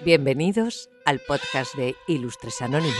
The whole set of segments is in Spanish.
Bienvenidos al podcast de Ilustres Anónimos.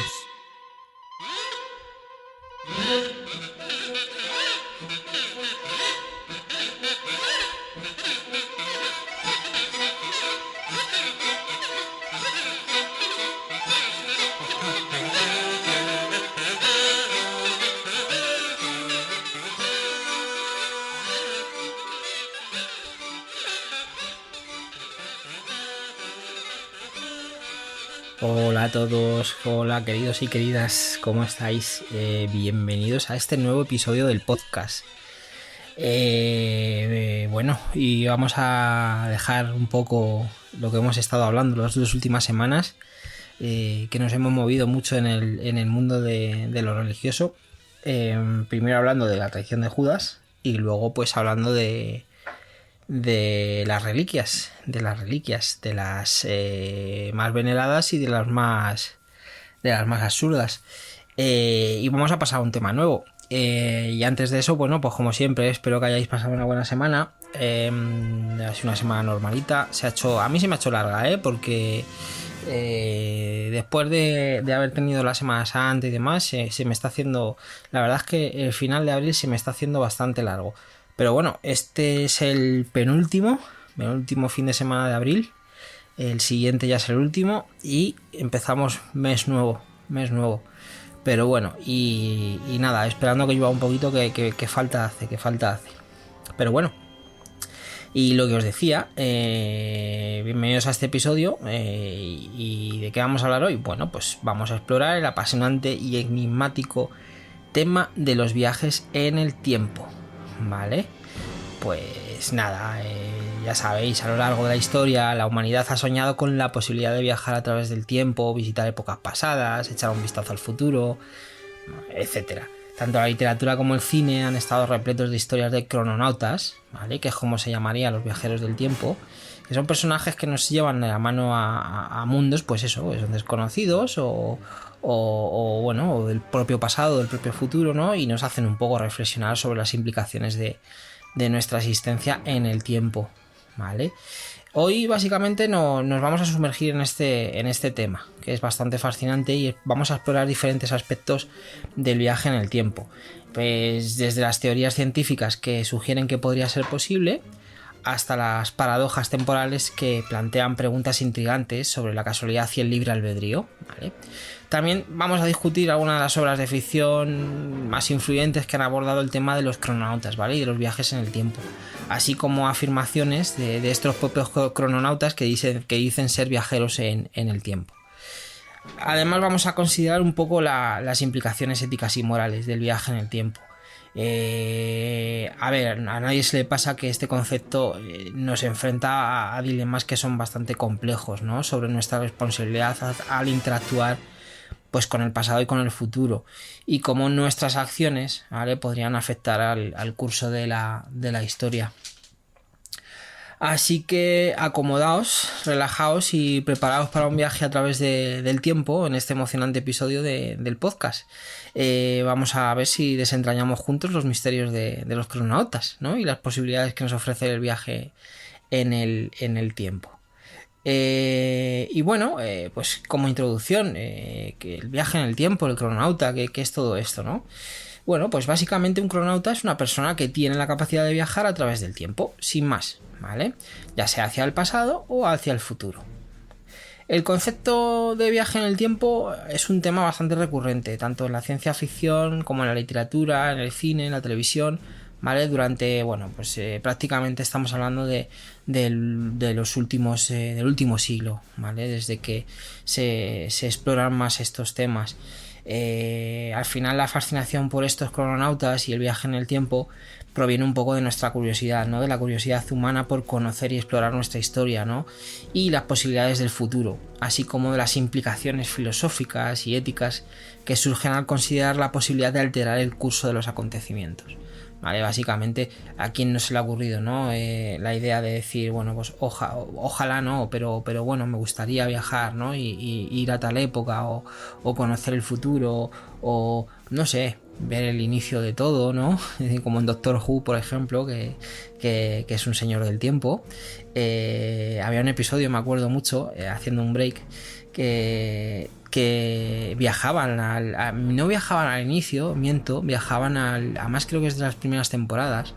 Hola a todos, hola queridos y queridas, ¿cómo estáis? Bienvenidos a este nuevo episodio del podcast. Bueno, y vamos a dejar un poco lo que hemos estado hablando las dos últimas semanas, que nos hemos movido mucho en el mundo de lo religioso. Primero hablando de la traición de Judas y luego pues hablando de las reliquias, de las más veneradas y de las más absurdas. Y vamos a pasar a un tema nuevo. Y antes de eso, bueno, pues como siempre, espero que hayáis pasado una buena semana. Ha sido una semana normalita. A mí se me ha hecho larga, porque después de haber tenido la Semana Santa y demás, se me está haciendo. La verdad es que el final de abril se me está haciendo bastante largo. Pero bueno, este es el penúltimo fin de semana de abril. El siguiente ya es el último y empezamos mes nuevo. Pero bueno, y nada, esperando que llueva un poquito, que falta hace. Pero bueno, y lo que os decía, bienvenidos a este episodio. ¿Y de qué vamos a hablar hoy? Bueno, pues vamos a explorar el apasionante y enigmático tema de los viajes en el tiempo. Vale, pues nada, ya sabéis, a lo largo de la historia la humanidad ha soñado con la posibilidad de viajar a través del tiempo, visitar épocas pasadas, echar un vistazo al futuro, etcétera. Tanto la literatura como el cine han estado repletos de historias de crononautas, ¿vale? Que es como se llamaría los viajeros del tiempo, que son personajes que nos llevan de la mano a mundos, pues eso, son desconocidos o del propio pasado, del propio futuro, ¿no? Y nos hacen un poco reflexionar sobre las implicaciones de nuestra existencia en el tiempo, ¿vale? Hoy básicamente nos vamos a sumergir en este tema, que es bastante fascinante, y vamos a explorar diferentes aspectos del viaje en el tiempo. Pues desde las teorías científicas que sugieren que podría ser posible, hasta las paradojas temporales que plantean preguntas intrigantes sobre la casualidad y el libre albedrío, ¿vale? También vamos a discutir algunas de las obras de ficción más influyentes que han abordado el tema de los crononautas, ¿vale? Y de los viajes en el tiempo, así como afirmaciones de estos propios crononautas que dicen ser viajeros en el tiempo. Además vamos a considerar un poco las implicaciones éticas y morales del viaje en el tiempo. A nadie se le pasa que este concepto nos enfrenta a dilemas que son bastante complejos, ¿no? Sobre nuestra responsabilidad al interactuar pues con el pasado y con el futuro, y cómo nuestras acciones, ¿vale?, podrían afectar al curso de la historia. Así que acomodaos, relajaos y preparaos para un viaje a través del tiempo en este emocionante episodio del podcast. Vamos a ver si desentrañamos juntos los misterios de los crononautas, ¿no? Y las posibilidades que nos ofrece el viaje en el tiempo. Y bueno, pues como introducción, que el viaje en el tiempo, el crononauta, ¿qué es todo esto, no? Bueno, pues básicamente un crononauta es una persona que tiene la capacidad de viajar a través del tiempo, sin más, ¿vale? Ya sea hacia el pasado o hacia el futuro. El concepto de viaje en el tiempo es un tema bastante recurrente, tanto en la ciencia ficción como en la literatura, en el cine, en la televisión, ¿vale? Durante, prácticamente estamos hablando del último siglo, ¿vale? Desde que se exploran más estos temas. Al final la fascinación por estos crononautas y el viaje en el tiempo proviene un poco de nuestra curiosidad, ¿no? De la curiosidad humana por conocer y explorar nuestra historia, ¿no? Y las posibilidades del futuro, así como de las implicaciones filosóficas y éticas que surgen al considerar la posibilidad de alterar el curso de los acontecimientos, ¿vale? Básicamente, ¿a quién no se le ha ocurrido, ¿no? La idea de decir, bueno, pues ojalá no, pero bueno, me gustaría viajar, ¿no? Y ir a tal época o conocer el futuro o no sé, ver el inicio de todo, ¿no? Como en Doctor Who, por ejemplo, que es un señor del tiempo. Había un episodio, me acuerdo mucho, haciendo un break, que viajaban no viajaban al inicio, viajaban además creo que es de las primeras temporadas,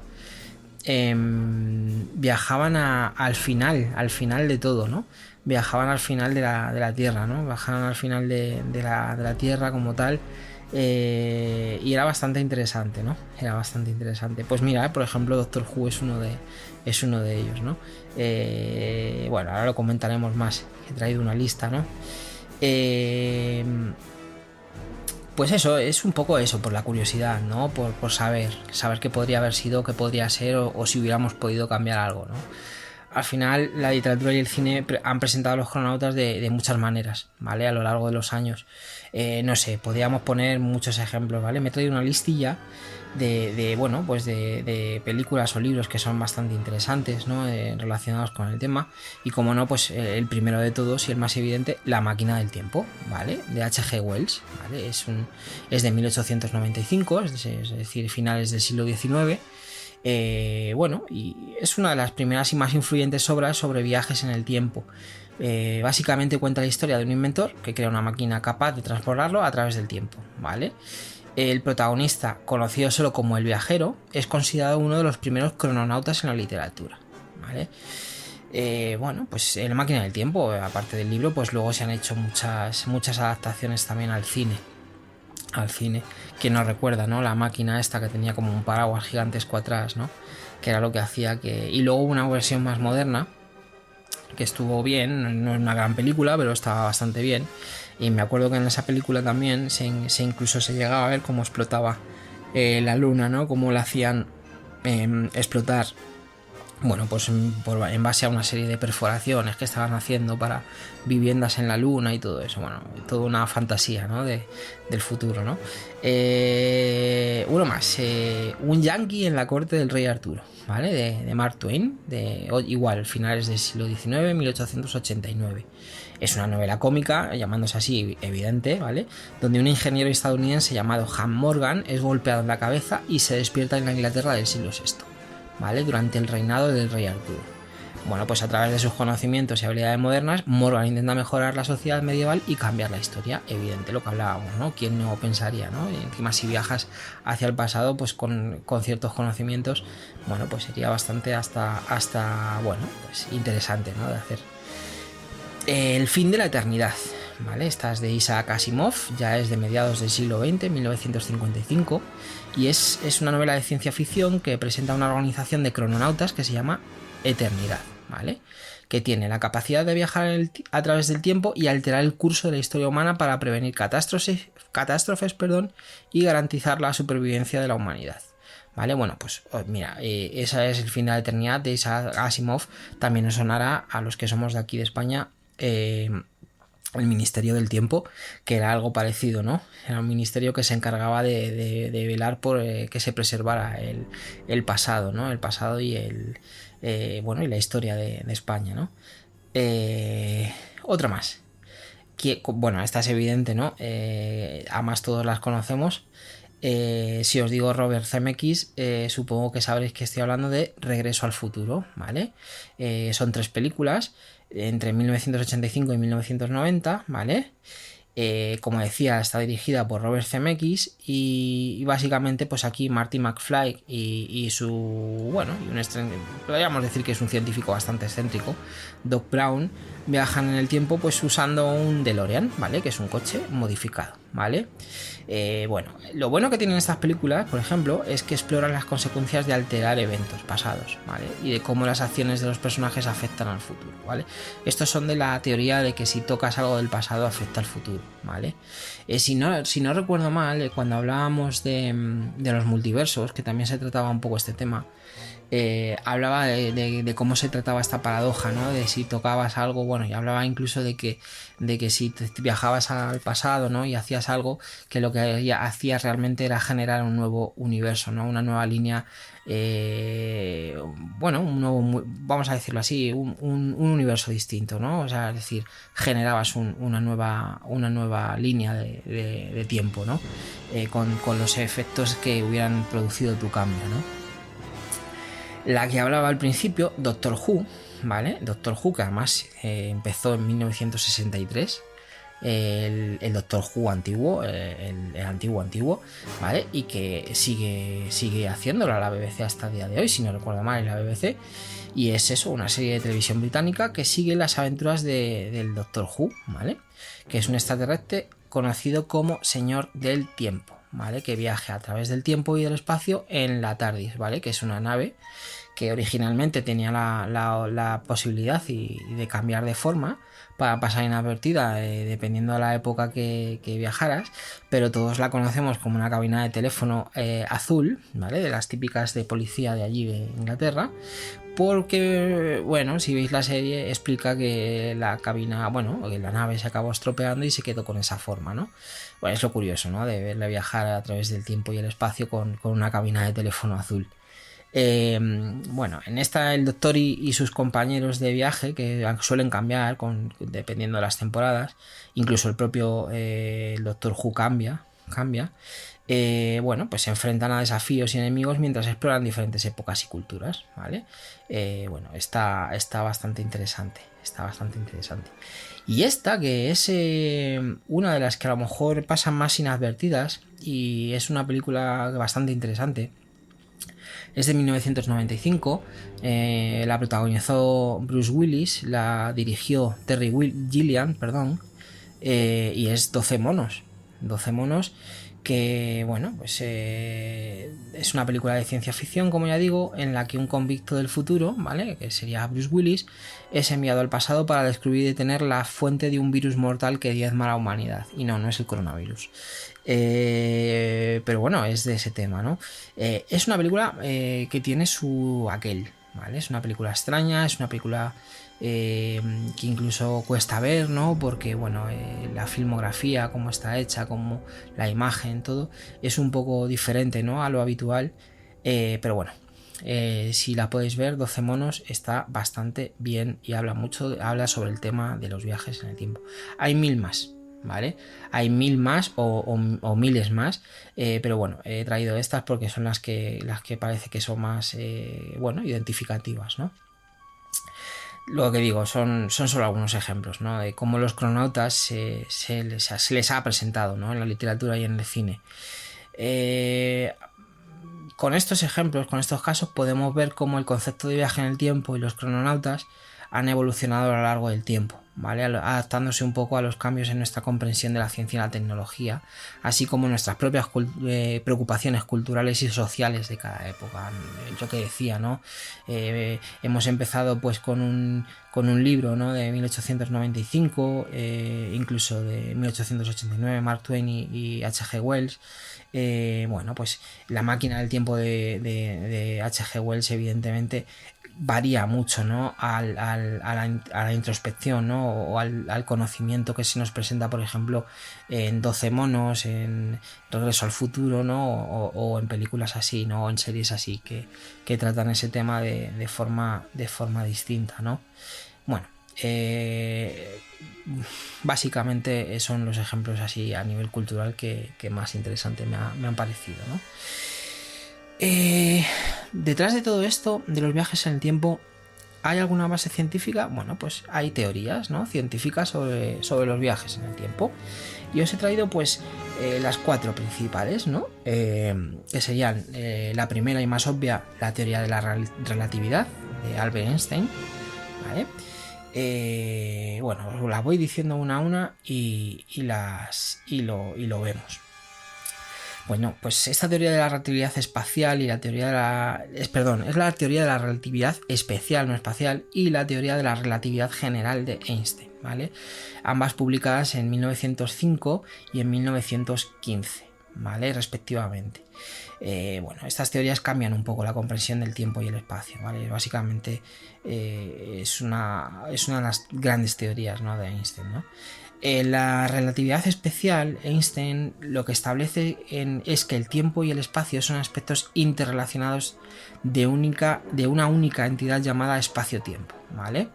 viajaban al final de todo, ¿no? Viajaban al final de la Tierra, ¿no? Viajaban al final de la Tierra como tal. Y era bastante interesante, ¿no? Era bastante interesante. Pues mira, por ejemplo, Doctor Who es uno de ellos, ¿no? Bueno, ahora lo comentaremos más. He traído una lista, ¿no? Pues eso, es un poco eso, por la curiosidad, ¿no? Por saber qué podría haber sido, qué podría ser o si hubiéramos podido cambiar algo, ¿no? Al final, la literatura y el cine han presentado a los crononautas de muchas maneras, ¿vale? A lo largo de los años. No sé, podríamos poner muchos ejemplos, ¿vale? Me he traído una listilla bueno, pues de películas o libros que son bastante interesantes, ¿no? Relacionados con el tema. Y como no, pues el primero de todos y el más evidente, La máquina del tiempo, ¿vale? De H.G. Wells, ¿vale? Es de 1895, es decir, finales del siglo XIX. Bueno, y es una de las primeras y más influyentes obras sobre viajes en el tiempo. Básicamente cuenta la historia de un inventor que crea una máquina capaz de transportarlo a través del tiempo, ¿vale? El protagonista, conocido solo como el viajero, es considerado uno de los primeros crononautas en la literatura, ¿vale? Bueno, pues en La máquina del tiempo, aparte del libro, pues luego se han hecho muchas adaptaciones también al cine, que nos recuerda, ¿no? La máquina esta que tenía como un paraguas gigantesco atrás, ¿no? Que era lo que hacía que... Y luego una versión más moderna que estuvo bien, no es una gran película, pero estaba bastante bien. Y me acuerdo que en esa película también incluso se llegaba a ver cómo explotaba la luna, ¿no? Cómo la hacían explotar. Bueno, pues en base a una serie de perforaciones que estaban haciendo para viviendas en la luna y todo eso. Bueno, toda una fantasía, ¿no? Del futuro, ¿no? Uno más, Un yankee en la corte del rey Arturo, ¿vale? De Mark Twain, igual, finales del siglo XIX, 1889. Es una novela cómica, llamándose así, evidente, ¿vale? Donde un ingeniero estadounidense llamado Ham Morgan es golpeado en la cabeza y se despierta en la Inglaterra del siglo VI, ¿vale? Durante el reinado del rey Arturo. Bueno, pues a través de sus conocimientos y habilidades modernas, Morgan intenta mejorar la sociedad medieval y cambiar la historia, evidente, lo que hablábamos, ¿no? ¿Quién no pensaría, ¿no? Y encima si viajas hacia el pasado, pues con ciertos conocimientos, bueno, pues sería bastante hasta bueno, pues interesante, ¿no? De hacer. El fin de la eternidad, ¿vale? Esta es de Isaac Asimov, ya es de mediados del siglo XX, 1955, y es una novela de ciencia ficción que presenta una organización de crononautas que se llama Eternidad, ¿vale? Que tiene la capacidad de viajar a través del tiempo y alterar el curso de la historia humana para prevenir catástrofes, y garantizar la supervivencia de la humanidad. ¿Vale? Bueno, pues mira, esa es el fin de la eternidad de Isaac Asimov. También nos sonará a los que somos de aquí de España el Ministerio del Tiempo, que era algo parecido, ¿no? Era un ministerio que se encargaba de velar por que se preservara el pasado, ¿no? El pasado y bueno, y la historia de España, ¿no? Otra más. Bueno, esta es evidente, ¿no? Además todos las conocemos. Si os digo Robert Zemeckis, supongo que sabréis que estoy hablando de Regreso al futuro, ¿vale? Son 3 películas entre 1985 y 1990, ¿vale? Como decía, está dirigida por Robert Zemeckis y básicamente pues aquí Marty McFly y su, bueno, podríamos decir que es un científico bastante excéntrico, Doc Brown, viajan en el tiempo pues usando un DeLorean, ¿vale? Que es un coche modificado, ¿vale? Bueno, lo bueno que tienen estas películas, por ejemplo, es que exploran las consecuencias de alterar eventos pasados, ¿vale? Y de cómo las acciones de los personajes afectan al futuro, ¿vale? Estos son de la teoría de que si tocas algo del pasado afecta al futuro, ¿vale? Si no recuerdo mal, cuando hablábamos de los multiversos, que también se trataba un poco este tema, hablaba de cómo se trataba esta paradoja, ¿no? De si tocabas algo, bueno, y hablaba incluso de que si viajabas al pasado, ¿no? Y hacías algo, que lo que hacías realmente era generar un nuevo universo, ¿no? Una nueva línea, bueno, vamos a decirlo así, un universo distinto, ¿no? O sea, es decir, generabas una nueva línea de tiempo, ¿no? Con los efectos que hubieran producido tu cambio, ¿no? La que hablaba al principio, Doctor Who, ¿vale? Doctor Who, que además empezó en 1963, el Doctor Who antiguo, el antiguo, ¿vale? Y que sigue haciéndolo a la BBC hasta el día de hoy, si no recuerdo mal, en la BBC. Y es eso, una serie de televisión británica que sigue las aventuras del Doctor Who, ¿vale? Que es un extraterrestre conocido como Señor del Tiempo, ¿vale? Que viaja a través del tiempo y del espacio en la TARDIS, ¿vale? Que es una nave que originalmente tenía la posibilidad de cambiar de forma para pasar inadvertida dependiendo de la época que viajaras, pero todos la conocemos como una cabina de teléfono azul, ¿vale? De las típicas de policía de allí de Inglaterra, porque, bueno, si veis la serie explica que la cabina, bueno, que la nave se acabó estropeando y se quedó con esa forma, ¿no? Bueno, es lo curioso, ¿no? De verle viajar a través del tiempo y el espacio con una cabina de teléfono azul. Bueno, en esta el doctor y sus compañeros de viaje, que suelen cambiar dependiendo de las temporadas, incluso el propio el Doctor Who cambia, bueno, pues se enfrentan a desafíos y enemigos mientras exploran diferentes épocas y culturas, ¿vale? Bueno, está bastante interesante, Y esta, que es una de las que a lo mejor pasan más inadvertidas y es una película bastante interesante. Es de 1995, la protagonizó Bruce Willis, la dirigió Terry Gilliam, perdón, y es 12 monos. 12 monos que, bueno, pues es una película de ciencia ficción, como ya digo, en la que un convicto del futuro, ¿vale? Que sería Bruce Willis, es enviado al pasado para descubrir y detener la fuente de un virus mortal que diezma a la humanidad. Y no es el coronavirus. Pero bueno, es de ese tema, ¿no? Es una película que tiene su aquel, ¿vale? Es una película extraña, es una película que incluso cuesta ver, ¿no? Porque, bueno, la filmografía, cómo está hecha, como la imagen, todo, es un poco diferente, ¿no? A lo habitual, pero bueno. Si la podéis ver, 12 monos está bastante bien y habla sobre el tema de los viajes en el tiempo. Hay 1000 más, ¿vale? Hay 1000 más o miles más, pero bueno, he traído estas porque son las que parece que son más, bueno, identificativas, ¿no? Lo que digo, son solo algunos ejemplos, ¿no? De cómo los cronautas se les ha presentado, ¿no? En la literatura y en el cine. Con estos ejemplos, con estos casos, podemos ver cómo el concepto de viaje en el tiempo y los crononautas han evolucionado a lo largo del tiempo, ¿vale? Adaptándose un poco a los cambios en nuestra comprensión de la ciencia y la tecnología, así como nuestras propias preocupaciones culturales y sociales de cada época. Yo que decía, ¿no? Hemos empezado pues con un libro, ¿no? De 1895, incluso de 1889, Mark Twain y H.G. Wells. Bueno, pues la máquina del tiempo de H.G. Wells evidentemente varía mucho, ¿no? a la introspección, ¿no? O al conocimiento que se nos presenta, por ejemplo, en 12 monos, en Regreso al futuro, ¿no? O en películas así, ¿no? O en series así que tratan ese tema de forma distinta, ¿no? Bueno, básicamente son los ejemplos así a nivel cultural que más interesantes me han parecido, ¿no? Detrás de todo esto, de los viajes en el tiempo, ¿hay alguna base científica? Bueno, pues hay teorías, ¿no? Científicas sobre los viajes en el tiempo. Y os he traído pues las 4 principales, ¿no? Que serían la primera y más obvia, la teoría de la relatividad de Albert Einstein, ¿vale? Bueno, os las voy diciendo una a una y lo vemos. Bueno, pues esta teoría de la relatividad espacial y la teoría de es la teoría de la relatividad especial, no espacial, y la teoría de la relatividad general de Einstein, ¿vale? Ambas publicadas en 1905 y en 1915, ¿vale? Respectivamente. Bueno, estas teorías cambian un poco la comprensión del tiempo y el espacio, ¿vale? Básicamente es una de las grandes teorías, ¿no?, de Einstein, ¿no? La relatividad especial, Einstein lo que establece es que el tiempo y el espacio son aspectos interrelacionados de una única entidad llamada espacio-tiempo, ¿vale?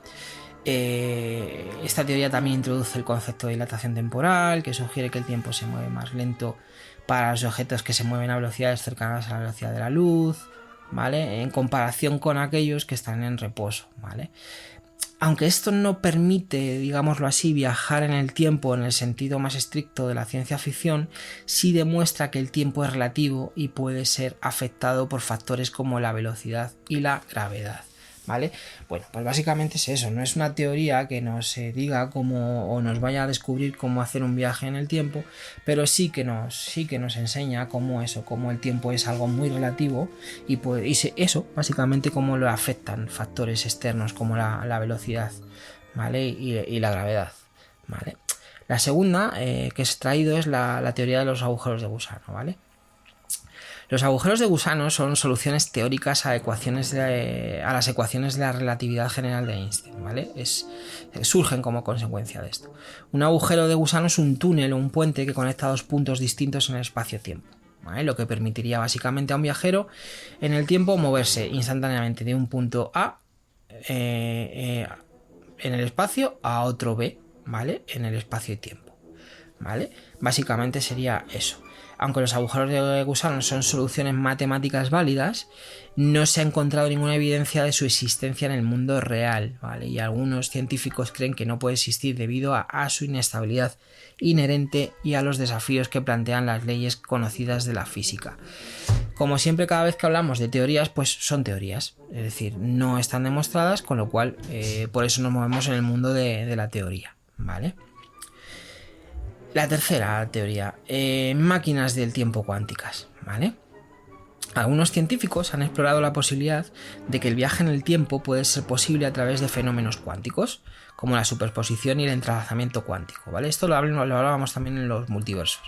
Esta teoría también introduce el concepto de dilatación temporal, que sugiere que el tiempo se mueve más lento para los objetos que se mueven a velocidades cercanas a la velocidad de la luz, ¿vale?, en comparación con aquellos que están en reposo, ¿vale? Aunque esto no permite, digámoslo así, viajar en el tiempo en el sentido más estricto de la ciencia ficción, sí demuestra que el tiempo es relativo y puede ser afectado por factores como la velocidad y la gravedad, ¿vale? Bueno, pues básicamente es eso, no es una teoría que nos diga cómo o nos vaya a descubrir cómo hacer un viaje en el tiempo, pero sí que nos enseña cómo el tiempo es algo muy relativo y eso, básicamente cómo lo afectan factores externos como la velocidad, ¿vale? Y la gravedad, ¿vale? La segunda que he extraído es la teoría de los agujeros de gusano, ¿vale? Los agujeros de gusano son soluciones teóricas a las ecuaciones de la relatividad general de Einstein, ¿vale? Surgen como consecuencia de esto. Un agujero de gusano es un túnel o un puente que conecta dos puntos distintos en el espacio-tiempo, ¿vale? Lo que permitiría básicamente a un viajero en el tiempo moverse instantáneamente de un punto A en el espacio a otro B, ¿vale?, en el espacio y tiempo, ¿vale? Básicamente sería eso. Aunque los agujeros de gusano son soluciones matemáticas válidas, no se ha encontrado ninguna evidencia de su existencia en el mundo real, ¿vale? Y algunos científicos creen que no puede existir debido a su inestabilidad inherente y a los desafíos que plantean las leyes conocidas de la física. Como siempre, cada vez que hablamos de teorías, pues son teorías, es decir, no están demostradas, con lo cual por eso nos movemos en el mundo de la teoría, ¿vale? La tercera teoría, máquinas del tiempo cuánticas, ¿vale? Algunos científicos han explorado la posibilidad de que el viaje en el tiempo puede ser posible a través de fenómenos cuánticos, como la superposición y el entrelazamiento cuántico, ¿vale? Esto lo hablábamos también en los multiversos.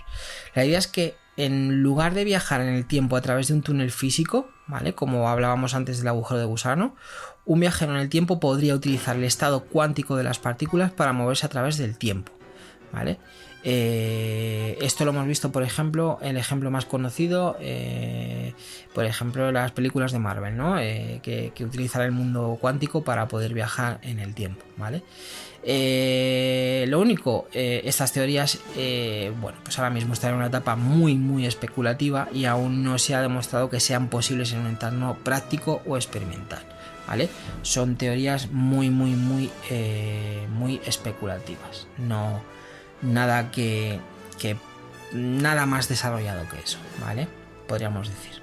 La idea es que en lugar de viajar en el tiempo a través de un túnel físico, ¿vale?, como hablábamos antes del agujero de gusano, un viajero en el tiempo podría utilizar el estado cuántico de las partículas para moverse a través del tiempo, ¿vale? Esto lo hemos visto, por ejemplo, el ejemplo más conocido, por ejemplo, las películas de Marvel, ¿no? Que utilizan el mundo cuántico para poder viajar en el tiempo, ¿vale? Lo único, estas teorías, bueno, pues ahora mismo están en una etapa muy, muy especulativa y aún no se ha demostrado que sean posibles en un entorno práctico o experimental, ¿vale? Son teorías muy, muy, muy, muy especulativas. Nada nada más desarrollado que eso, ¿vale? Podríamos decir.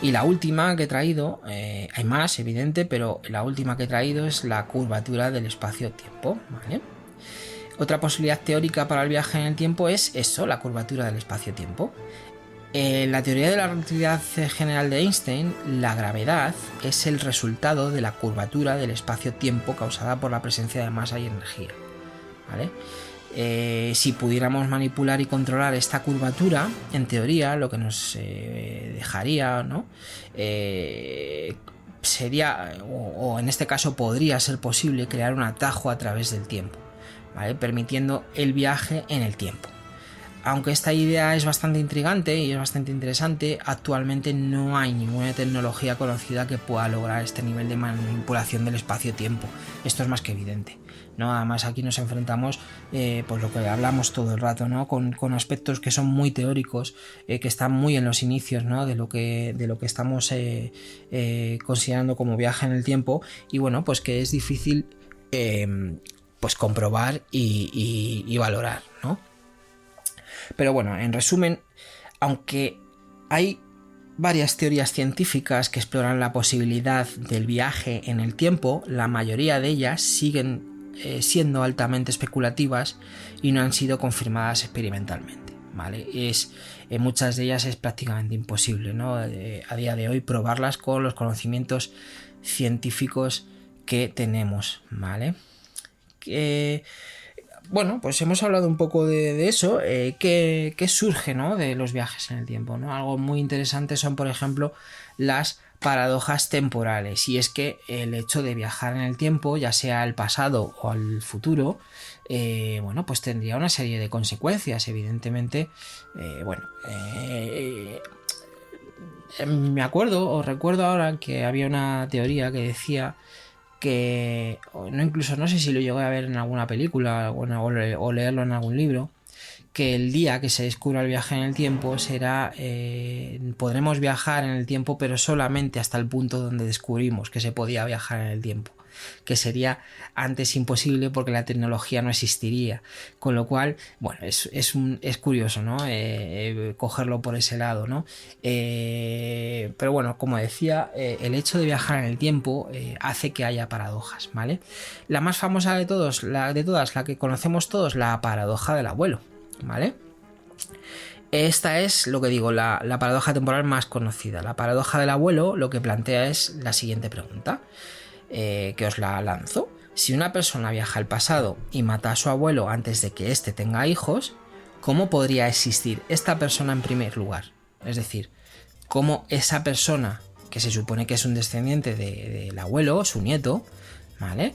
Y la última que he traído, hay más, evidente, pero la última que he traído es la curvatura del espacio-tiempo, ¿vale? Otra posibilidad teórica para el viaje en el tiempo es eso, la curvatura del espacio-tiempo. La teoría de la relatividad general de Einstein, la gravedad es el resultado de la curvatura del espacio-tiempo causada por la presencia de masa y energía, ¿vale? Si pudiéramos manipular y controlar esta curvatura, en teoría lo que nos dejaría, ¿no?, sería, o en este caso podría ser posible, crear un atajo a través del tiempo, ¿vale?, permitiendo el viaje en el tiempo. Aunque esta idea es bastante intrigante y es bastante interesante, actualmente no hay ninguna tecnología conocida que pueda lograr este nivel de manipulación del espacio-tiempo. Esto es más que evidente, ¿no? Además, aquí nos enfrentamos, pues lo que hablamos todo el rato, ¿no?, con aspectos que son muy teóricos, que están muy en los inicios, ¿no?, de lo que estamos considerando como viaje en el tiempo, y bueno, pues que es difícil pues comprobar y valorar, ¿no? Pero bueno, en resumen, aunque hay varias teorías científicas que exploran la posibilidad del viaje en el tiempo, la mayoría de ellas siguen siendo altamente especulativas y no han sido confirmadas experimentalmente, ¿vale? Muchas de ellas es prácticamente imposible, ¿no?, a día de hoy probarlas con los conocimientos científicos que tenemos, ¿vale? bueno, pues hemos hablado un poco de eso, ¿qué surge, ¿no?, de los viajes en el tiempo, ¿no? Algo muy interesante son, por ejemplo, las paradojas temporales, y es que el hecho de viajar en el tiempo, ya sea al pasado o al futuro, bueno, pues tendría una serie de consecuencias, evidentemente. Me acuerdo o recuerdo ahora que había una teoría que decía que, no sé si lo llegué a ver en alguna película o leerlo en algún libro, que el día que se descubra el viaje en el tiempo será, podremos viajar en el tiempo, pero solamente hasta el punto donde descubrimos que se podía viajar en el tiempo, que sería antes imposible porque la tecnología no existiría, con lo cual, bueno, es curioso, ¿no? Cogerlo por ese lado, ¿no? Pero bueno, como decía, el hecho de viajar en el tiempo hace que haya paradojas, ¿vale? La más famosa de todas, la que conocemos todos, la paradoja del abuelo, ¿vale? Esta es, lo que digo, la paradoja temporal más conocida. La paradoja del abuelo lo que plantea es la siguiente pregunta, que os la lanzo. Si una persona viaja al pasado y mata a su abuelo antes de que éste tenga hijos, ¿cómo podría existir esta persona en primer lugar? Es decir, ¿cómo esa persona, que se supone que es un descendiente del abuelo, su nieto, ¿vale?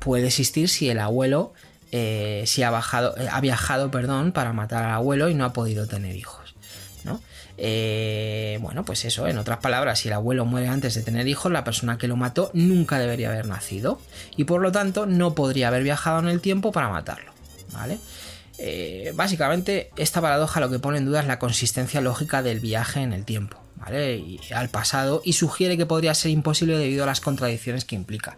Puede existir si el abuelo ha viajado, para matar al abuelo y no ha podido tener hijos, ¿no? Bueno, pues eso, en otras palabras, si el abuelo muere antes de tener hijos, la persona que lo mató nunca debería haber nacido y por lo tanto no podría haber viajado en el tiempo para matarlo, ¿vale? Básicamente esta paradoja lo que pone en duda es la consistencia lógica del viaje en el tiempo, ¿vale? Y al pasado, y sugiere que podría ser imposible debido a las contradicciones que implica.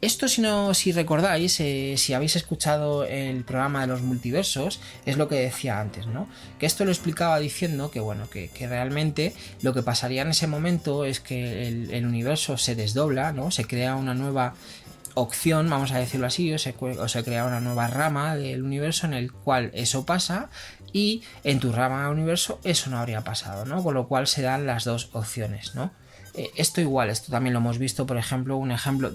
Esto, si recordáis, si habéis escuchado el programa de los multiversos, es lo que decía antes, ¿no? Que esto lo explicaba diciendo que, bueno, que realmente lo que pasaría en ese momento es que el universo se desdobla, ¿no? Se crea una nueva opción, vamos a decirlo así, o se crea una nueva rama del universo en el cual eso pasa, y en tu rama del universo eso no habría pasado, ¿no? Con lo cual se dan las dos opciones, ¿no? Esto también lo hemos visto, por ejemplo, dejadme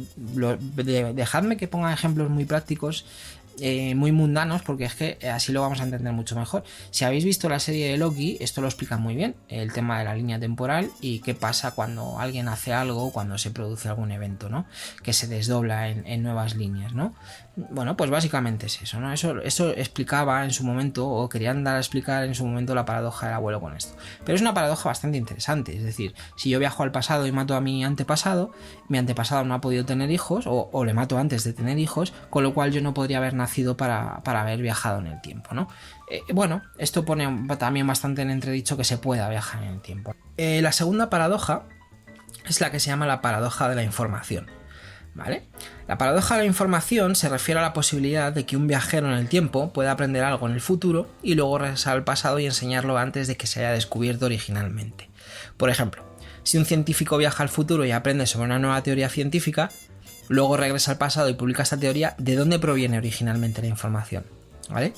que ponga ejemplos muy prácticos, muy mundanos, porque es que así lo vamos a entender mucho mejor. Si habéis visto la serie de Loki, esto lo explica muy bien, el tema de la línea temporal y qué pasa cuando alguien hace algo, cuando se produce algún evento, ¿no? Que se desdobla en nuevas líneas, ¿no? Bueno, pues básicamente es eso, ¿no? Eso explicaba en su momento, o querían dar a explicar en su momento, la paradoja del abuelo con esto. Pero es una paradoja bastante interesante, es decir, si yo viajo al pasado y mato a mi antepasado no ha podido tener hijos, o le mato antes de tener hijos, con lo cual yo no podría haber nacido para haber viajado en el tiempo, ¿no? Bueno, esto pone también bastante en entredicho que se pueda viajar en el tiempo. La segunda paradoja es la que se llama la paradoja de la información, ¿vale? La paradoja de la información se refiere a la posibilidad de que un viajero en el tiempo pueda aprender algo en el futuro y luego regresar al pasado y enseñarlo antes de que se haya descubierto originalmente. Por ejemplo, si un científico viaja al futuro y aprende sobre una nueva teoría científica, luego regresa al pasado y publica esta teoría, ¿de dónde proviene originalmente la información? ¿Vale?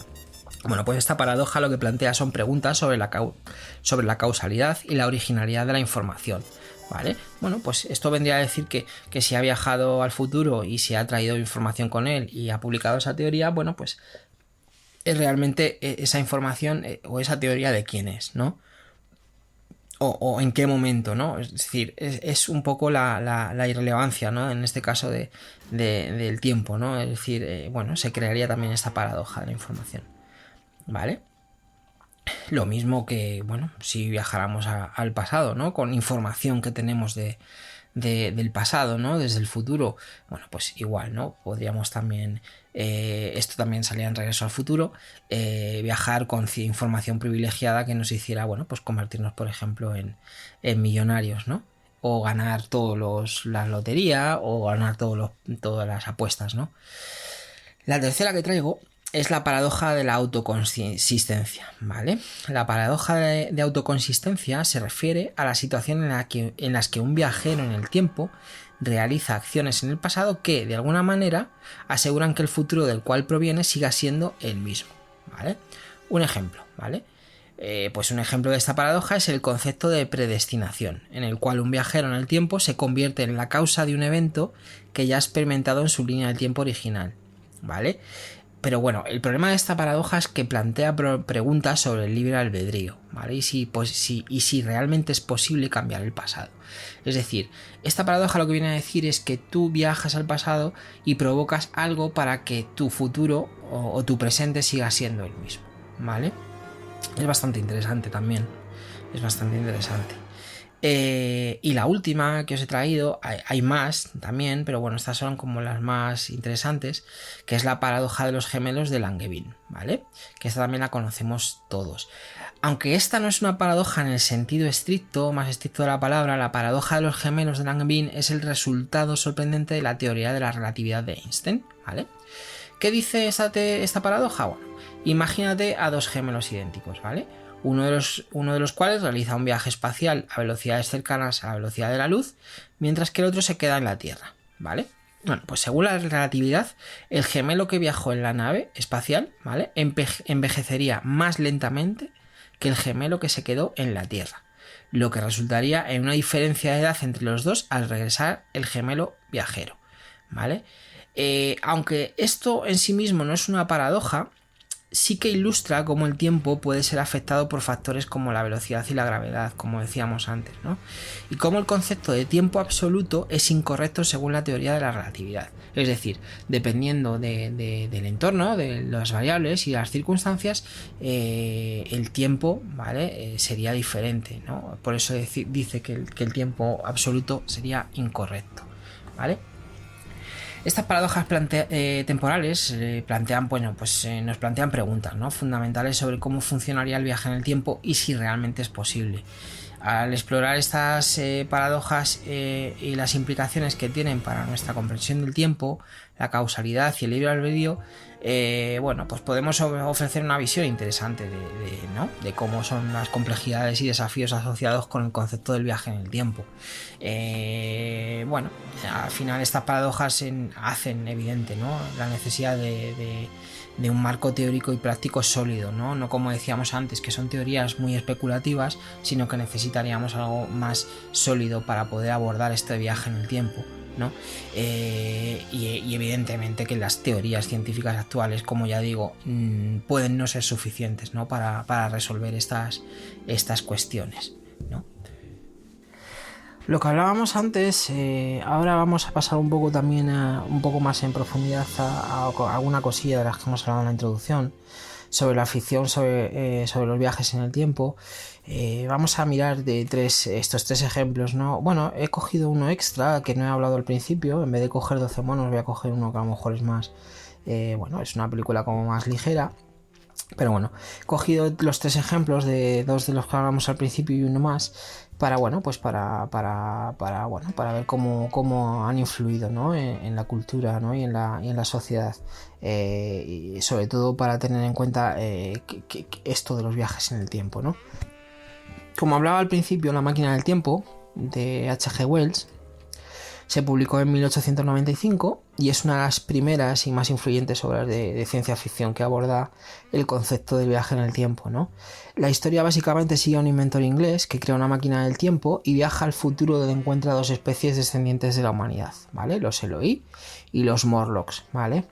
Bueno, pues esta paradoja lo que plantea son preguntas sobre la causalidad y la originalidad de la información, ¿vale? Bueno, pues esto vendría a decir que si ha viajado al futuro y se ha traído información con él y ha publicado esa teoría, bueno, pues es realmente esa información o esa teoría de quién es, ¿no? O en qué momento, ¿no? Es decir, es un poco la irrelevancia, ¿no? En este caso del tiempo, ¿no? Es decir, bueno, se crearía también esta paradoja de la información, ¿vale? Lo mismo que, bueno, si viajáramos al pasado, ¿no? Con información que tenemos del pasado, ¿no? Desde el futuro, bueno, pues igual, ¿no? Podríamos también, esto también salía en Regreso al Futuro, viajar con información privilegiada que nos hiciera, bueno, pues convertirnos, por ejemplo, en millonarios, ¿no? O ganar la lotería, o ganar todas las apuestas, ¿no? La tercera que traigo es la paradoja de la autoconsistencia, ¿vale? La paradoja de autoconsistencia se refiere a la situación en las que un viajero en el tiempo realiza acciones en el pasado que, de alguna manera, aseguran que el futuro del cual proviene siga siendo el mismo, ¿vale? Un ejemplo, ¿vale? Pues un ejemplo de esta paradoja es el concepto de predestinación, en el cual un viajero en el tiempo se convierte en la causa de un evento que ya ha experimentado en su línea del tiempo original, ¿vale? Pero bueno, el problema de esta paradoja es que plantea preguntas sobre el libre albedrío, ¿vale? Y si realmente es posible cambiar el pasado. Es decir, esta paradoja lo que viene a decir es que tú viajas al pasado y provocas algo para que tu futuro o tu presente siga siendo el mismo, ¿vale? Es bastante interesante también. Es bastante interesante. Y la última que os he traído, hay más también, pero bueno, estas son como las más interesantes, que es la paradoja de los gemelos de Langevin, ¿vale? Que esta también la conocemos todos. Aunque esta no es una paradoja en el sentido estricto, más estricto de la palabra, la paradoja de los gemelos de Langevin es el resultado sorprendente de la teoría de la relatividad de Einstein, ¿vale? ¿Qué dice esta paradoja? Bueno, imagínate a dos gemelos idénticos, ¿vale? Uno de los cuales realiza un viaje espacial a velocidades cercanas a la velocidad de la luz, mientras que el otro se queda en la Tierra, ¿vale? Bueno, pues según la relatividad, el gemelo que viajó en la nave espacial, ¿vale?, envejecería más lentamente que el gemelo que se quedó en la Tierra, lo que resultaría en una diferencia de edad entre los dos al regresar el gemelo viajero, ¿vale? Aunque esto en sí mismo no es una paradoja, sí que ilustra cómo el tiempo puede ser afectado por factores como la velocidad y la gravedad, como decíamos antes, ¿no? Y cómo el concepto de tiempo absoluto es incorrecto según la teoría de la relatividad. Es decir, dependiendo del entorno, de las variables y las circunstancias, el tiempo, ¿vale?, sería diferente, ¿no? Por eso dice que el tiempo absoluto sería incorrecto, ¿vale? Estas paradojas temporales plantean, bueno, pues, nos plantean preguntas, ¿no?, fundamentales sobre cómo funcionaría el viaje en el tiempo y si realmente es posible. Al explorar estas paradojas y las implicaciones que tienen para nuestra comprensión del tiempo, la causalidad y el libre albedrío, bueno, pues podemos ofrecer una visión interesante de cómo son las complejidades y desafíos asociados con el concepto del viaje en el tiempo. Bueno, al final estas paradojas hacen evidente, ¿no?, la necesidad de un marco teórico y práctico sólido, ¿no? No como decíamos antes, que son teorías muy especulativas, sino que necesitaríamos algo más sólido para poder abordar este viaje en el tiempo, ¿no? Y evidentemente que las teorías científicas actuales, como ya digo, pueden no ser suficientes, ¿no?, para resolver estas cuestiones, ¿no? Lo que hablábamos antes, ahora vamos a pasar un poco también un poco más en profundidad a alguna cosilla de las que hemos hablado en la introducción, sobre la ficción, sobre los viajes en el tiempo. Vamos a mirar estos tres ejemplos, ¿no? Bueno, he cogido uno extra que no he hablado al principio. En vez de coger 12 monos voy a coger uno que a lo mejor es más, bueno, es una película como más ligera. Pero bueno, he cogido los tres ejemplos de dos de los que hablamos al principio y uno más para, bueno, pues para ver cómo han influido, ¿no?, en la cultura, ¿no?, y en la sociedad, y sobre todo para tener en cuenta esto de los viajes en el tiempo, ¿no? Como hablaba al principio, La máquina del tiempo de H.G. Wells se publicó en 1895 y es una de las primeras y más influyentes obras de ciencia ficción que aborda el concepto del viaje en el tiempo, ¿no? La historia básicamente sigue a un inventor inglés que crea una máquina del tiempo y viaja al futuro donde encuentra dos especies descendientes de la humanidad, ¿vale? Los Eloi y los Morlocks, ¿vale?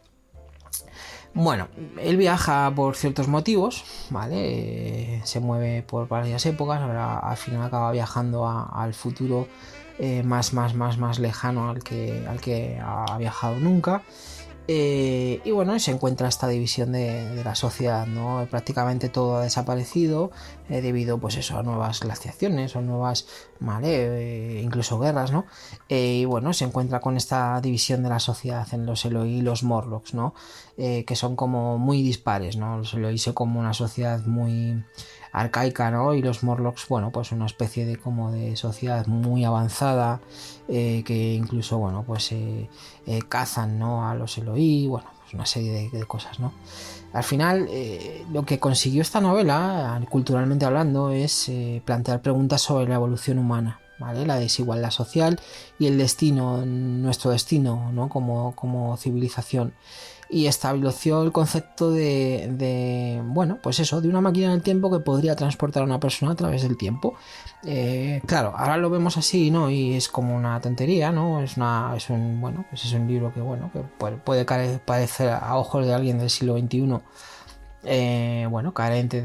Bueno, él viaja por ciertos motivos, ¿vale? Se mueve por varias épocas, ahora al final acaba viajando al futuro más lejano al que ha viajado nunca, y bueno, se encuentra esta división de la sociedad, ¿no? Prácticamente todo ha desaparecido debido, pues eso, a nuevas glaciaciones o nuevas, ¿vale?, incluso guerras, ¿no? Y bueno, se encuentra con esta división de la sociedad en los Eloi y los Morlocks, ¿no? Que son como muy dispares, ¿no? Los Eloi son como una sociedad muy arcaica, ¿no? Y los Morlocks, bueno, pues una especie de sociedad muy avanzada, que incluso, bueno, pues cazan, ¿no?, a los Eloi, bueno, pues una serie de cosas, ¿no? Al final, lo que consiguió esta novela, culturalmente hablando, es plantear preguntas sobre la evolución humana, ¿vale?, la desigualdad social y el destino, nuestro destino, ¿no?, como civilización. y estableció el concepto bueno, pues eso, de una máquina del tiempo que podría transportar a una persona a través del tiempo. Claro, ahora lo vemos así, ¿no? Y es como una tontería, ¿no? Es un libro que, bueno, que puede parecer a ojos de alguien del siglo XXI, carente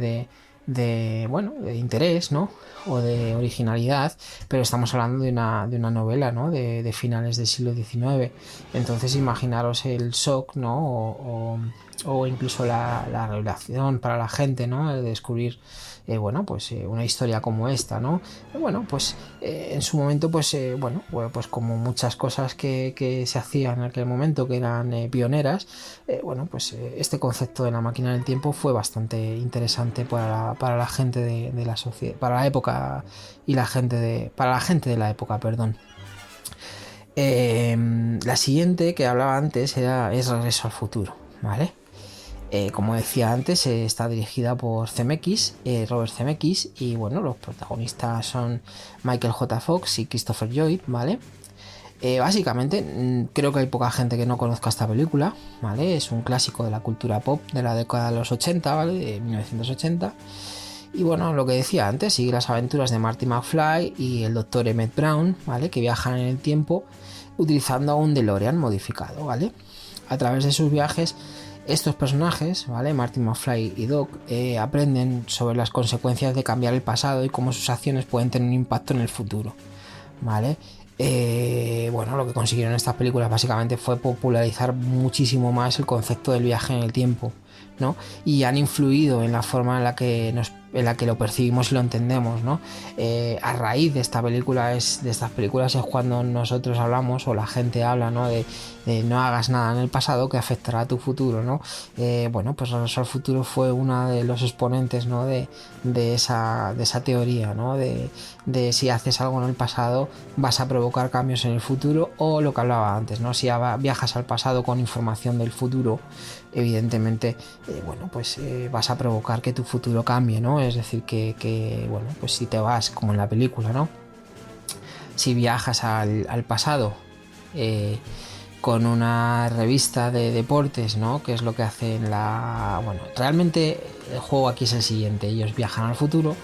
de interés, ¿no? O de originalidad, pero estamos hablando de una novela, ¿no? De finales del siglo XIX. Entonces imaginaros el shock, ¿no? O incluso la revelación para la gente, ¿no? El descubrir una historia como esta, ¿no? En su momento, pues como muchas cosas que se hacían en aquel momento, que eran pioneras, este concepto de la máquina del tiempo fue bastante interesante para la gente de la sociedad, para la época y para la gente de la época, perdón. La siguiente que hablaba antes es Regreso al futuro, ¿vale? Como decía antes, está dirigida por Robert Zemeckis, y bueno, los protagonistas son Michael J. Fox y Christopher Lloyd, ¿vale? Básicamente, creo que hay poca gente que no conozca esta película, ¿vale? Es un clásico de la cultura pop de la década de los 80, ¿vale? De 1980. Y bueno, lo que decía antes, sigue las aventuras de Marty McFly y el Dr. Emmett Brown, ¿vale? Que viajan en el tiempo utilizando un DeLorean modificado, ¿vale? A través de sus viajes, estos personajes, ¿vale? Marty McFly y Doc, aprenden sobre las consecuencias de cambiar el pasado y cómo sus acciones pueden tener un impacto en el futuro, ¿vale? Lo que consiguieron estas películas básicamente fue popularizar muchísimo más el concepto del viaje en el tiempo, ¿no? Y han influido en la forma en la que lo percibimos y lo entendemos, ¿no? A raíz de estas películas es cuando nosotros hablamos, o la gente habla, ¿no? De no hagas nada en el pasado que afectará a tu futuro, ¿no? Pues Regreso al futuro fue uno de los exponentes, ¿no? de esa teoría, ¿no? De si haces algo en el pasado vas a provocar cambios en el futuro, o lo que hablaba antes, ¿no? Si viajas al pasado con información del futuro, evidentemente vas a provocar que tu futuro cambie, ¿no? Es decir, pues si te vas, como en la película, ¿no? Si viajas al pasado con una revista de deportes, ¿no? Que es lo que hacen realmente el juego aquí es el siguiente: ellos viajan al futuro,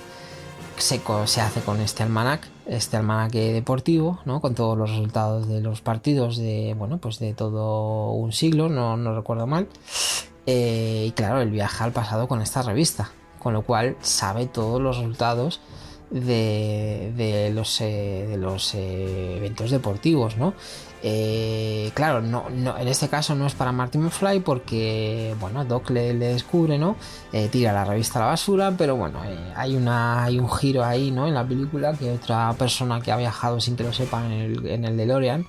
se hace con este almanaque deportivo, ¿no? Con todos los resultados de los partidos de todo un siglo, no recuerdo mal. Y claro, él viaja al pasado con esta revista, con lo cual sabe todos los resultados de los eventos deportivos, ¿no? Claro, no, en este caso no es para Marty McFly, porque Doc le descubre, ¿no? Tira la revista a la basura, pero hay un giro ahí, ¿no? En la película, que otra persona que ha viajado sin que lo sepan en el DeLorean,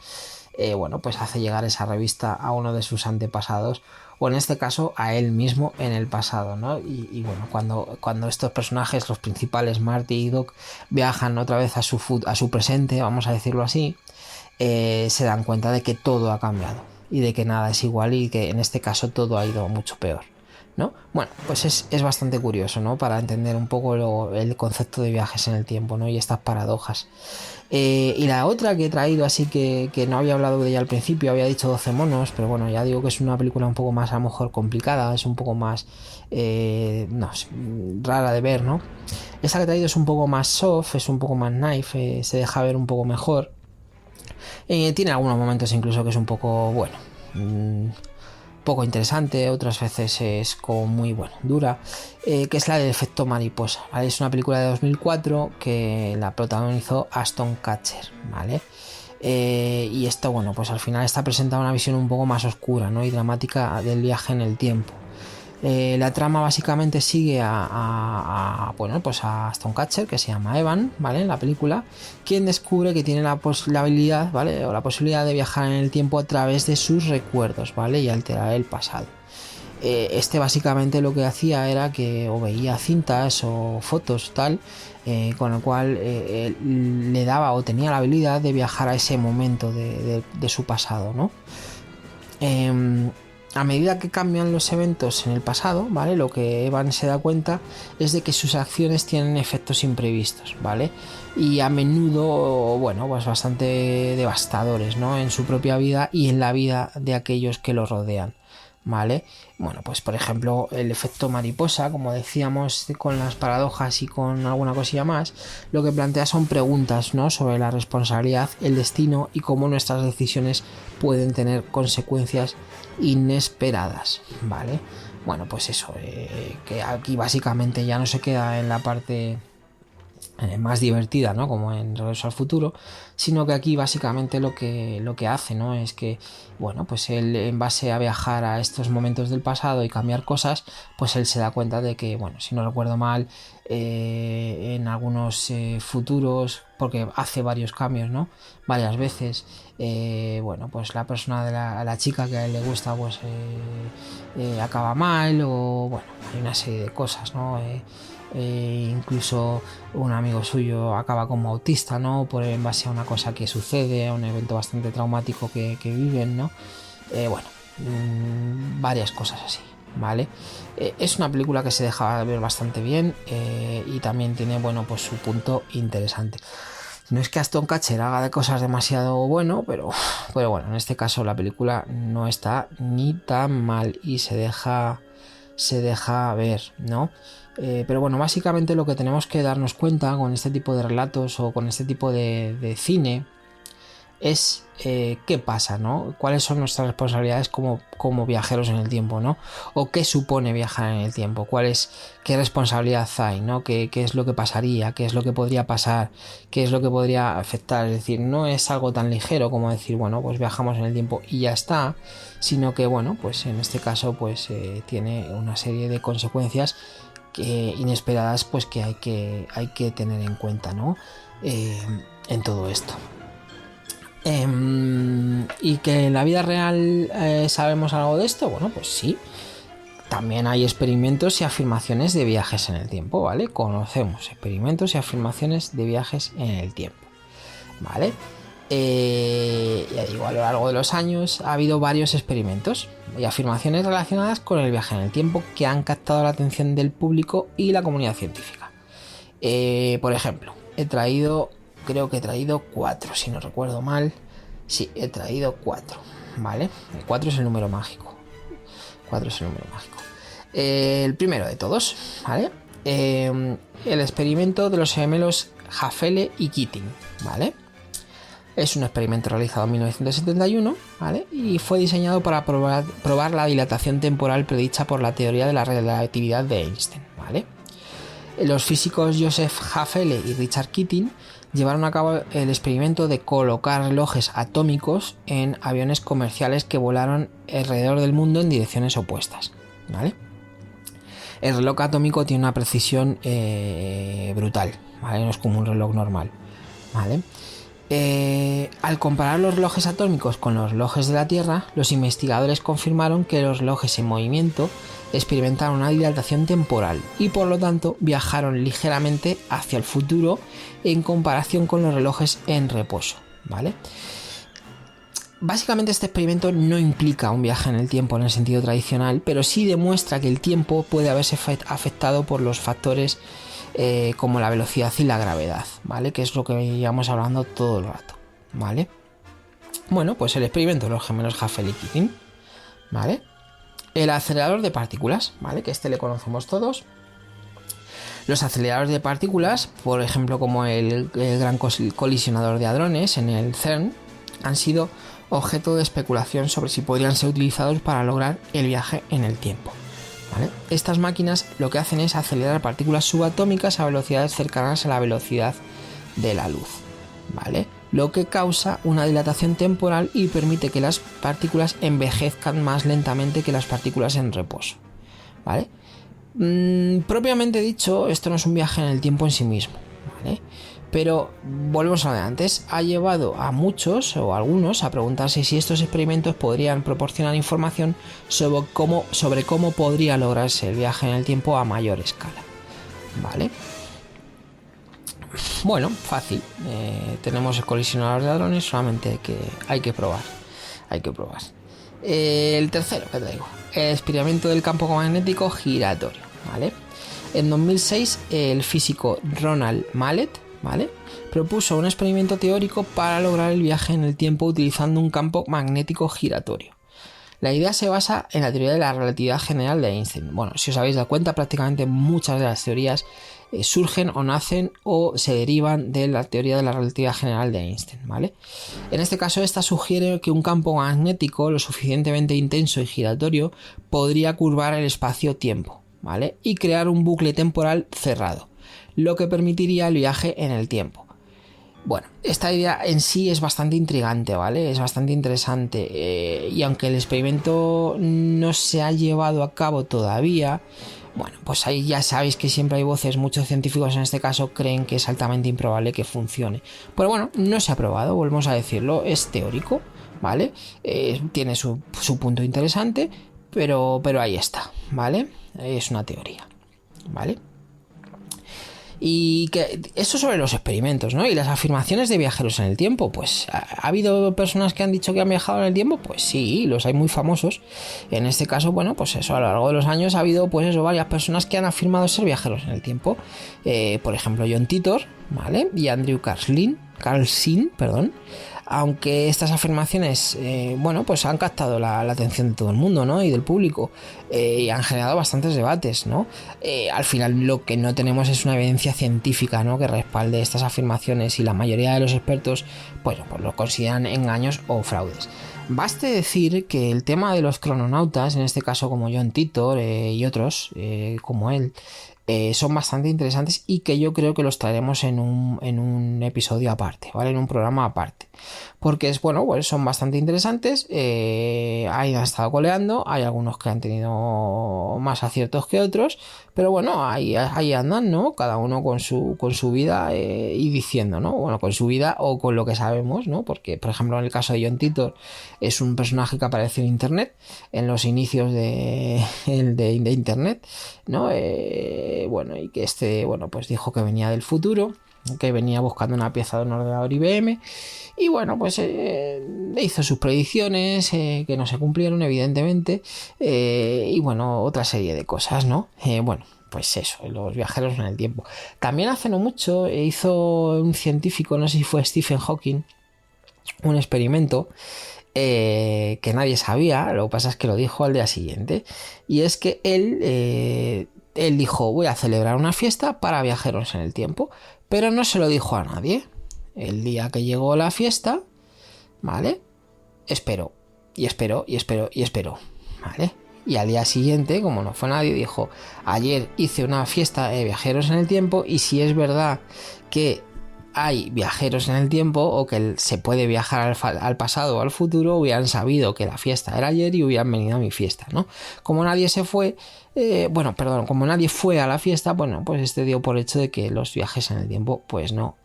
pues hace llegar esa revista a uno de sus antepasados, o en este caso a él mismo en el pasado, ¿no? Y cuando estos personajes, los principales, Marty y Doc, viajan otra vez a su presente, vamos a decirlo así, se dan cuenta de que todo ha cambiado y de que nada es igual, y que en este caso todo ha ido mucho peor, ¿no? Pues es bastante curioso, ¿no? Para entender un poco el concepto de viajes en el tiempo, ¿no? Y estas paradojas. Y la otra que he traído, así que no había hablado de ella al principio, había dicho 12 monos, pero ya digo que es una película un poco más, a lo mejor, complicada, es un poco más rara de ver, ¿no? Esta que he traído es un poco más soft, es un poco más knife, se deja ver un poco mejor. Tiene algunos momentos incluso que es un poco, poco interesante, otras veces es como muy dura, que es la del efecto mariposa, ¿vale? Es una película de 2004 que la protagonizó Ashton Kutcher, ¿vale? Y esto, pues al final está presentada una visión un poco más oscura, ¿no? Y dramática del viaje en el tiempo. La trama básicamente sigue a Ashton Kutcher, que se llama Evan, ¿vale? En la película, quien descubre que tiene la habilidad, ¿vale? O la posibilidad de viajar en el tiempo a través de sus recuerdos, ¿vale? Y alterar el pasado. Básicamente lo que hacía era que o veía cintas o fotos tal, con el cual le daba o tenía la habilidad de viajar a ese momento de su pasado, ¿no? A medida que cambian los eventos en el pasado, ¿vale? Lo que Evan se da cuenta es de que sus acciones tienen efectos imprevistos, ¿vale? Y a menudo, bastante devastadores, ¿no? En su propia vida y en la vida de aquellos que lo rodean, ¿vale? Bueno, pues por ejemplo el efecto mariposa, como decíamos, con las paradojas y con alguna cosilla más, lo que plantea son preguntas, ¿no?, sobre la responsabilidad, el destino y cómo nuestras decisiones pueden tener consecuencias inesperadas, ¿vale? Bueno, pues eso, que aquí básicamente ya no se queda en la parte más divertida, ¿no?, como en Regreso al Futuro, sino que aquí básicamente lo que hace, ¿no?, es que, bueno, pues él, en base a viajar a estos momentos del pasado y cambiar cosas, pues él se da cuenta de que, bueno, si no recuerdo mal, en algunos futuros, porque hace varios cambios, ¿no?, varias veces, bueno, pues la persona de la chica que a él le gusta, pues acaba mal, o bueno, hay una serie de cosas, ¿no? Incluso un amigo suyo acaba como autista, ¿no?, por en base a una cosa que sucede, a un evento bastante traumático que viven, ¿no? Bueno, varias cosas así, ¿vale? Es una película que se deja ver bastante bien, y también tiene, bueno, pues su punto interesante. No es que Aston Kutcher haga de cosas demasiado bueno, pero bueno, en este caso la película no está ni tan mal y se deja ver, ¿no? Pero bueno, básicamente lo que tenemos que darnos cuenta con este tipo de relatos o con este tipo de cine es qué pasa, ¿no? Cuáles son nuestras responsabilidades como viajeros en el tiempo, ¿no? O qué supone viajar en el tiempo, qué responsabilidad hay, ¿no? ¿Qué es lo que pasaría? ¿Qué es lo que podría pasar? ¿Qué es lo que podría afectar? Es decir, no es algo tan ligero como decir, bueno, pues viajamos en el tiempo y ya está, sino que, bueno, pues en este caso pues tiene una serie de consecuencias inesperadas, pues que hay que tener en cuenta, ¿no? En todo esto. ¿Y que en la vida real sabemos algo de esto? Bueno, pues sí. También hay experimentos y afirmaciones de viajes en el tiempo, ¿vale? Conocemos experimentos y afirmaciones de viajes en el tiempo, ¿vale? Ya digo, a lo largo de los años ha habido varios experimentos y afirmaciones relacionadas con el viaje en el tiempo que han captado la atención del público y la comunidad científica. Por ejemplo, creo que he traído 4, si no recuerdo mal. Sí, he traído 4, ¿vale? El 4 es el número mágico. 4 es el número mágico. El primero de todos, ¿vale? El experimento de los gemelos Haffele y Keating, ¿vale? Es un experimento realizado en 1971, ¿vale? Y fue diseñado para probar la dilatación temporal predicha por la teoría de la relatividad de Einstein, ¿vale? Los físicos Joseph Haffele y Richard Keating llevaron a cabo el experimento de colocar relojes atómicos en aviones comerciales que volaron alrededor del mundo en direcciones opuestas, ¿vale? El reloj atómico tiene una precisión brutal, ¿vale? No es como un reloj normal, ¿vale? Al comparar los relojes atómicos con los relojes de la Tierra, los investigadores confirmaron que los relojes en movimiento experimentaron una dilatación temporal y por lo tanto viajaron ligeramente hacia el futuro en comparación con los relojes en reposo, ¿vale? Básicamente este experimento no implica un viaje en el tiempo en el sentido tradicional, pero sí demuestra que el tiempo puede haberse afectado por los factores como la velocidad y la gravedad, ¿vale? Que es lo que llevamos hablando todo el rato, ¿vale? Bueno, pues el experimento de los gemelos Haffele y Keating, ¿vale? El acelerador de partículas, ¿vale? Que este le conocemos todos. Los aceleradores de partículas, por ejemplo como el gran colisionador de hadrones en el CERN, han sido objeto de especulación sobre si podrían ser utilizados para lograr el viaje en el tiempo, ¿vale? Estas máquinas lo que hacen es acelerar partículas subatómicas a velocidades cercanas a la velocidad de la luz, ¿vale? Lo que causa una dilatación temporal y permite que las partículas envejezcan más lentamente que las partículas en reposo, ¿vale? Propiamente dicho, esto no es un viaje en el tiempo en sí mismo, ¿vale? Pero volvemos a lo de antes, ha llevado a muchos o a algunos a preguntarse si estos experimentos podrían proporcionar información sobre cómo podría lograrse el viaje en el tiempo a mayor escala, ¿vale? Bueno, fácil. Tenemos el colisionador de hadrones, solamente hay que probar. El tercero que traigo, el experimento del campo magnético giratorio, ¿vale? En 2006 el físico Ronald Mallet, ¿vale?, propuso un experimento teórico para lograr el viaje en el tiempo utilizando un campo magnético giratorio. La idea se basa en la teoría de la relatividad general de Einstein. Bueno, si os habéis dado cuenta, prácticamente muchas de las teorías surgen o nacen o se derivan de la teoría de la relatividad general de Einstein, ¿vale? En este caso, esta sugiere que un campo magnético lo suficientemente intenso y giratorio podría curvar el espacio-tiempo, ¿vale? Y crear un bucle temporal cerrado, lo que permitiría el viaje en el tiempo. Bueno, esta idea en sí es bastante intrigante, ¿vale? Es bastante interesante, y aunque el experimento no se ha llevado a cabo todavía, bueno, pues ahí ya sabéis que siempre hay voces, muchos científicos en este caso creen que es altamente improbable que funcione. Pero bueno, no se ha probado, volvemos a decirlo, es teórico, ¿vale? Tiene su punto interesante, pero ahí está, ¿vale? Es una teoría, ¿vale? Y que eso sobre los experimentos, ¿no? Y las afirmaciones de viajeros en el tiempo, pues ¿ha habido personas que han dicho que han viajado en el tiempo? Pues sí, los hay muy famosos. En este caso, bueno, pues eso, a lo largo de los años ha habido, pues eso, varias personas que han afirmado ser viajeros en el tiempo. Por ejemplo, John Titor, ¿vale? Y Andrew Carlson, perdón. Aunque estas afirmaciones, bueno, pues han captado la atención de todo el mundo, ¿no? Y del público, y han generado bastantes debates, ¿no? Al final lo que no tenemos es una evidencia científica, ¿no? Que respalde estas afirmaciones, y la mayoría de los expertos, pues lo consideran engaños o fraudes. Baste decir que el tema de los crononautas, en este caso como John Titor y otros como él, son bastante interesantes, y que yo creo que los traeremos en un episodio aparte, ¿vale? En un programa aparte, porque es bueno, pues son bastante interesantes. Ahí han estado coleando, hay algunos que han tenido más aciertos que otros, pero bueno, ahí andan, ¿no? Cada uno con su vida, y diciendo, ¿no? Bueno, con su vida o con lo que sabemos, ¿no? Porque, por ejemplo, en el caso de John Titor, es un personaje que apareció en Internet, en los inicios de Internet, ¿no? Bueno, y que bueno, pues dijo que venía del futuro, que venía buscando una pieza de un ordenador IBM, y bueno, pues hizo sus predicciones, que no se cumplieron, evidentemente, y bueno, otra serie de cosas, ¿no? Bueno, pues eso, los viajeros en el tiempo. También hace no mucho hizo un científico, no sé si fue Stephen Hawking, un experimento que nadie sabía, lo que pasa es que lo dijo al día siguiente, y es que él dijo: voy a celebrar una fiesta para viajeros en el tiempo, pero no se lo dijo a nadie. El día que llegó la fiesta, ¿vale? Esperó, ¿vale? Y al día siguiente, como no fue nadie, dijo: ayer hice una fiesta de viajeros en el tiempo, y si es verdad que hay viajeros en el tiempo, o que se puede viajar al pasado o al futuro, hubieran sabido que la fiesta era ayer y hubieran venido a mi fiesta, ¿no? Como nadie como nadie fue a la fiesta, bueno, pues dio por hecho de que los viajes en el tiempo pues no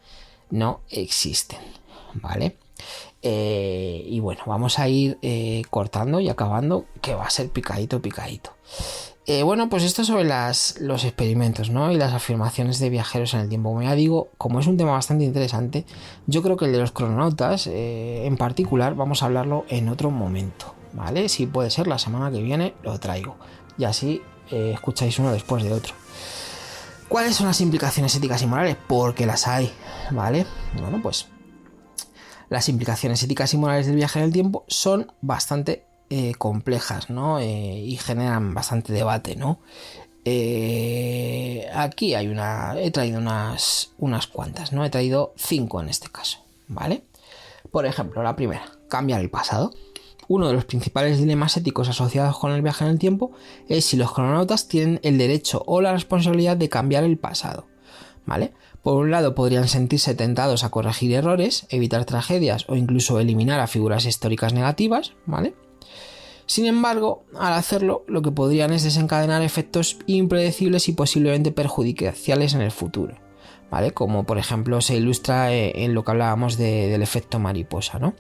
existen, ¿vale? Y bueno, vamos a ir cortando y acabando, que va a ser picadito. Bueno, pues esto sobre los experimentos, ¿no? Y las afirmaciones de viajeros en el tiempo. Como ya digo, como es un tema bastante interesante, yo creo que el de los crononautas en particular vamos a hablarlo en otro momento, ¿vale? Si puede ser la semana que viene lo traigo, y así escucháis uno después de otro. ¿Cuáles son las implicaciones éticas y morales? Porque las hay, ¿vale? Bueno, pues las implicaciones éticas y morales del viaje en el tiempo son bastante complejas, ¿no? Y generan bastante debate, ¿no? Aquí he traído unas cuantas, ¿no? He traído 5 en este caso, ¿vale? Por ejemplo, la primera: cambiar el pasado. Uno de los principales dilemas éticos asociados con el viaje en el tiempo es si los crononautas tienen el derecho o la responsabilidad de cambiar el pasado, ¿vale? Por un lado, podrían sentirse tentados a corregir errores, evitar tragedias o incluso eliminar a figuras históricas negativas, ¿vale? Sin embargo, al hacerlo, lo que podrían es desencadenar efectos impredecibles y posiblemente perjudiciales en el futuro, ¿vale? Como por ejemplo se ilustra en lo que hablábamos del efecto mariposa, ¿no?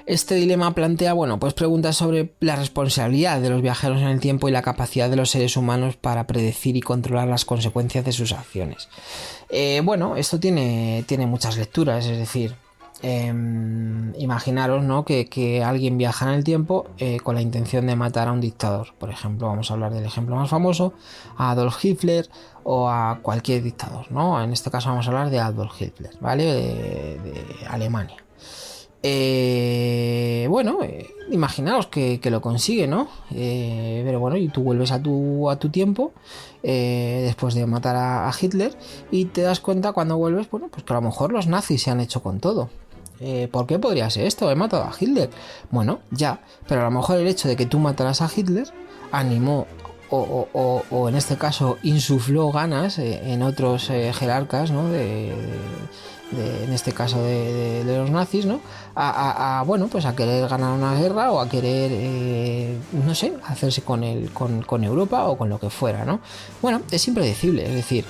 Este dilema plantea, bueno, pues preguntas sobre la responsabilidad de los viajeros en el tiempo y la capacidad de los seres humanos para predecir y controlar las consecuencias de sus acciones. Bueno, esto tiene muchas lecturas, es decir, imaginaros, ¿no? que alguien viaja en el tiempo con la intención de matar a un dictador. Por ejemplo, vamos a hablar del ejemplo más famoso, a Adolf Hitler o a cualquier dictador, ¿no? En este caso vamos a hablar de Adolf Hitler, ¿vale? De Alemania. Imaginaos que lo consigue, ¿no? Pero bueno, y tú vuelves a tu tiempo después de matar a Hitler y te das cuenta cuando vuelves, bueno, pues que a lo mejor los nazis se han hecho con todo. ¿Por qué podría ser esto? He matado a Hitler. Bueno, ya, pero a lo mejor el hecho de que tú mataras a Hitler animó o en este caso insufló ganas en otros jerarcas, ¿no? En este caso de los nazis, ¿no? Pues a querer ganar una guerra o a querer, no sé, hacerse con Europa o con lo que fuera, ¿no? Bueno, es impredecible, es decir,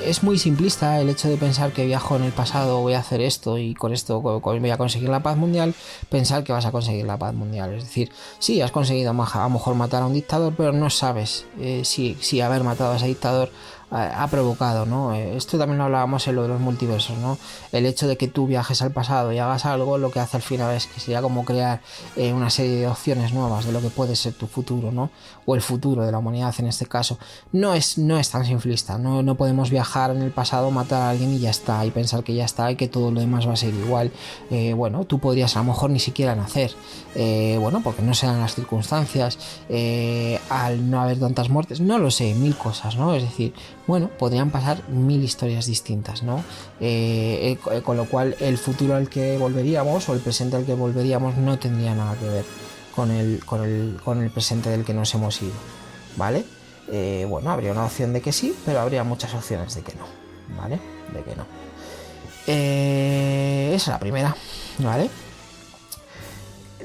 es muy simplista el hecho de pensar que viajo en el pasado, voy a hacer esto y con esto voy a conseguir la paz mundial, pensar que vas a conseguir la paz mundial. Es decir, sí, has conseguido a lo mejor matar a un dictador, pero no sabes si haber matado a ese dictador ha provocado, ¿no? Esto también lo hablábamos en lo de los multiversos, ¿no? El hecho de que tú viajes al pasado y hagas algo, lo que hace al final es que sería como crear una serie de opciones nuevas de lo que puede ser tu futuro, ¿no? O el futuro de la humanidad en este caso. No es tan simplista, no podemos viajar en el pasado, matar a alguien y ya está, y pensar que ya está y que todo lo demás va a ser igual. Tú podrías a lo mejor ni siquiera nacer, porque no se dan las circunstancias, al no haber tantas muertes, no lo sé, mil cosas, ¿no? Es decir, podrían pasar mil historias distintas, ¿no? Con lo cual el futuro al que volveríamos o el presente al que volveríamos no tendría nada que ver con el presente del que nos hemos ido, ¿vale? Habría una opción de que sí, pero habría muchas opciones de que no, ¿vale? De que no. Esa es la primera, ¿vale?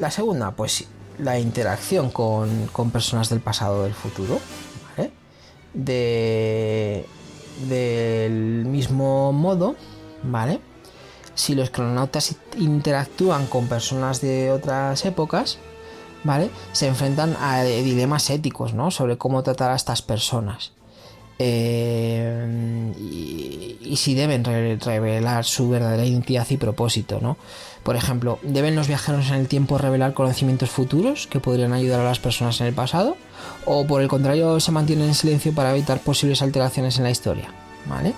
La segunda, pues la interacción con personas del pasado o del futuro, ¿vale? Del mismo modo, ¿vale? Si los crononautas interactúan con personas de otras épocas, ¿vale? Se enfrentan a dilemas éticos, ¿no? Sobre cómo tratar a estas personas. Y si deben revelar su verdadera identidad y propósito, ¿no? Por ejemplo, ¿deben los viajeros en el tiempo revelar conocimientos futuros que podrían ayudar a las personas en el pasado? ¿O por el contrario se mantienen en silencio para evitar posibles alteraciones en la historia? ¿Vale?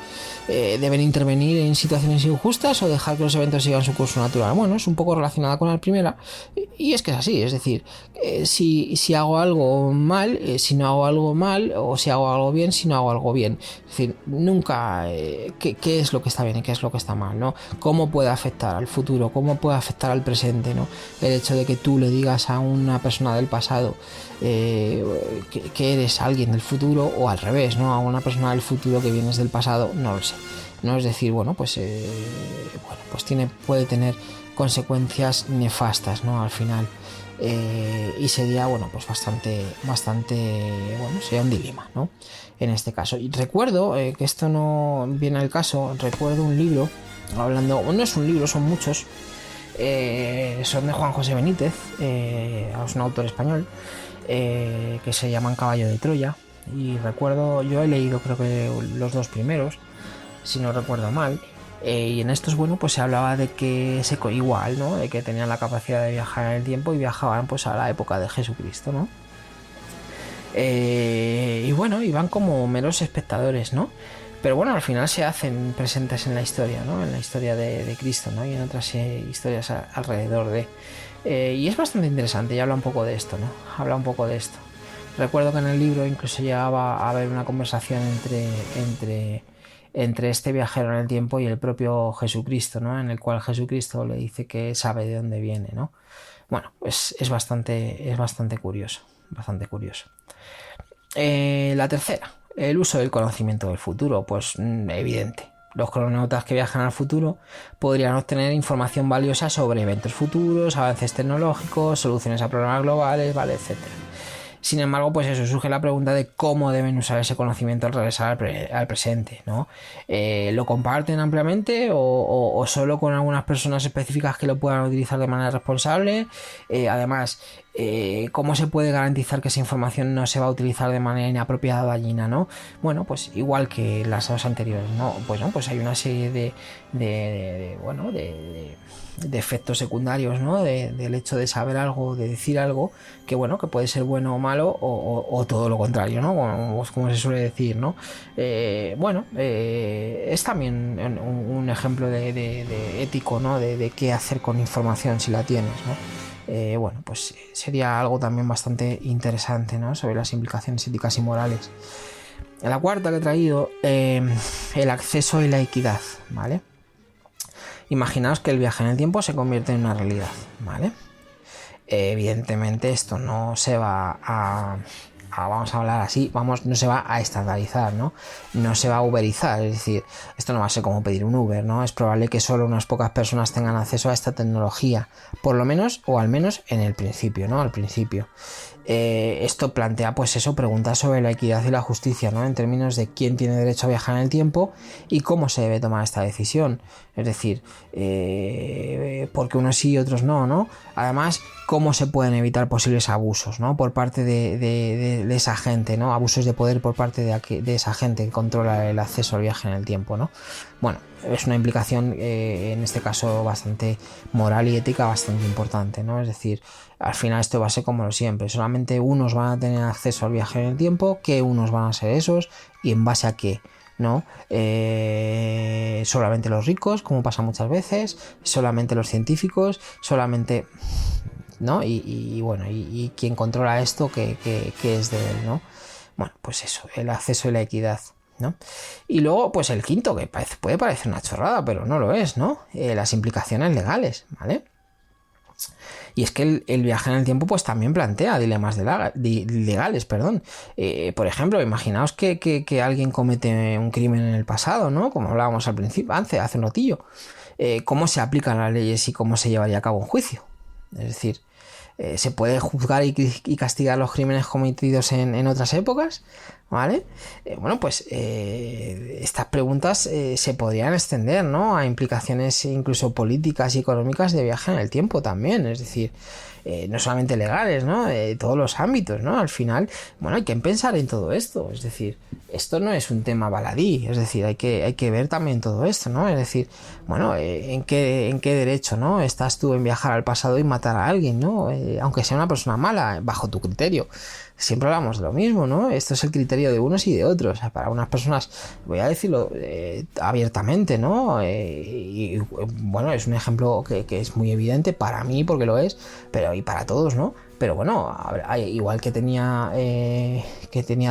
¿Deben intervenir en situaciones injustas o dejar que los eventos sigan su curso natural? Bueno, es un poco relacionada con la primera, y es que es así, es decir, si hago algo mal, si no hago algo mal, o si hago algo bien, si no hago algo bien. Es decir, nunca qué es lo que está bien y qué es lo que está mal, ¿no? ¿Cómo puede afectar al futuro? ¿Cómo puede afectar al presente, ¿no? El hecho de que tú le digas a una persona del pasado que eres alguien del futuro, o al revés, ¿no? A una persona del futuro que vienes del pasado, no lo sé, no es decir, puede tener consecuencias nefastas, ¿no? Al final, y sería sería un dilema, ¿no? En este caso, y recuerdo que esto no viene al caso, recuerdo un libro hablando, no es un libro, son muchos, son de Juan José Benítez, es un autor español, que se llaman Caballo de Troya, y recuerdo, yo he leído creo que los dos primeros, si no recuerdo mal, y en estos pues se hablaba de que igual, ¿no? De que tenían la capacidad de viajar en el tiempo y viajaban pues a la época de Jesucristo, ¿no? Iban como meros espectadores, ¿no? Pero al final se hacen presentes en la historia, ¿no? En la historia de Cristo, ¿no? Y en otras historias alrededor de... y es bastante interesante, y habla un poco de esto, ¿no? Habla un poco de esto. Recuerdo que en el libro incluso llegaba a haber una conversación entre este viajero en el tiempo y el propio Jesucristo, ¿no? En el cual Jesucristo le dice que sabe de dónde viene, ¿no? Bueno, pues es bastante curioso, bastante curioso. La tercera, el uso del conocimiento del futuro, pues evidente. Los crononautas que viajan al futuro podrían obtener información valiosa sobre eventos futuros, avances tecnológicos, soluciones a problemas globales, ¿vale? Etcétera. Sin embargo, pues eso, surge la pregunta de cómo deben usar ese conocimiento al regresar al presente, ¿no? ¿Lo comparten ampliamente o solo con algunas personas específicas que lo puedan utilizar de manera responsable? Además, ¿Cómo se puede garantizar que esa información no se va a utilizar de manera inapropiada o dañina, ¿no? Bueno, pues igual que las dos anteriores, ¿no? Pues hay una serie de efectos secundarios, ¿no? Del hecho de saber algo, de decir algo, que bueno, que puede ser bueno o malo, o todo lo contrario, ¿no? Como se suele decir, ¿no? Es también un ejemplo de ético, ¿no? De qué hacer con información si la tienes, ¿no? Pues sería algo también bastante interesante, ¿no? Sobre las implicaciones éticas y morales. La cuarta que he traído, el acceso y la equidad, ¿vale? Imaginaos que el viaje en el tiempo se convierte en una realidad, ¿vale? Evidentemente esto no se va vamos a hablar así, no se va a estandarizar, ¿no? No se va a uberizar, es decir, esto no va a ser como pedir un Uber, ¿no? Es probable que solo unas pocas personas tengan acceso a esta tecnología, por lo menos, o al menos en el principio, ¿no? Al principio. Esto plantea, pues eso, preguntas sobre la equidad y la justicia, ¿no? En términos de quién tiene derecho a viajar en el tiempo y cómo se debe tomar esta decisión. Es decir, porque unos sí y otros no, ¿no? Además, cómo se pueden evitar posibles abusos, ¿no? Por parte de esa gente, ¿no? Abusos de poder por parte de esa gente que controla el acceso al viaje en el tiempo, ¿no? Bueno, es una implicación en este caso bastante moral y ética bastante importante, ¿no? Es decir, al final esto va a ser como lo siempre, solamente unos van a tener acceso al viaje en el tiempo, que unos van a ser esos y en base a qué, ¿no? Solamente los ricos, como pasa muchas veces, solamente los científicos, solamente, ¿no? Y quien controla esto, que es de él, ¿no? Bueno, pues eso, el acceso y la equidad, ¿no? Y luego, pues el quinto, que puede parecer una chorrada, pero no lo es, ¿no? Las implicaciones legales, ¿vale? Y es que el viaje en el tiempo pues también plantea dilemas legales, perdón. Por ejemplo, imaginaos que alguien comete un crimen en el pasado, ¿no? Como hablábamos al principio, hace un ratillo. ¿Cómo se aplican las leyes y cómo se llevaría a cabo un juicio? Es decir, ¿se puede juzgar y castigar los crímenes cometidos en otras épocas? ¿Vale? Estas preguntas se podrían extender, ¿no? A implicaciones incluso políticas y económicas de viaje en el tiempo también, es decir, no solamente legales, ¿no? Todos los ámbitos, ¿no? Al final, hay que pensar en todo esto, es decir, esto no es un tema baladí, es decir, hay que ver también todo esto, ¿no? Es decir, ¿en qué derecho, ¿no? Estás tú en viajar al pasado y matar a alguien, ¿no? Aunque sea una persona mala, bajo tu criterio. Siempre hablamos de lo mismo, ¿no? Esto es el criterio de unos y de otros. O sea, para unas personas, voy a decirlo abiertamente, ¿no? Es un ejemplo que es muy evidente para mí, porque lo es, pero y para todos, ¿no? Pero bueno, igual que tenía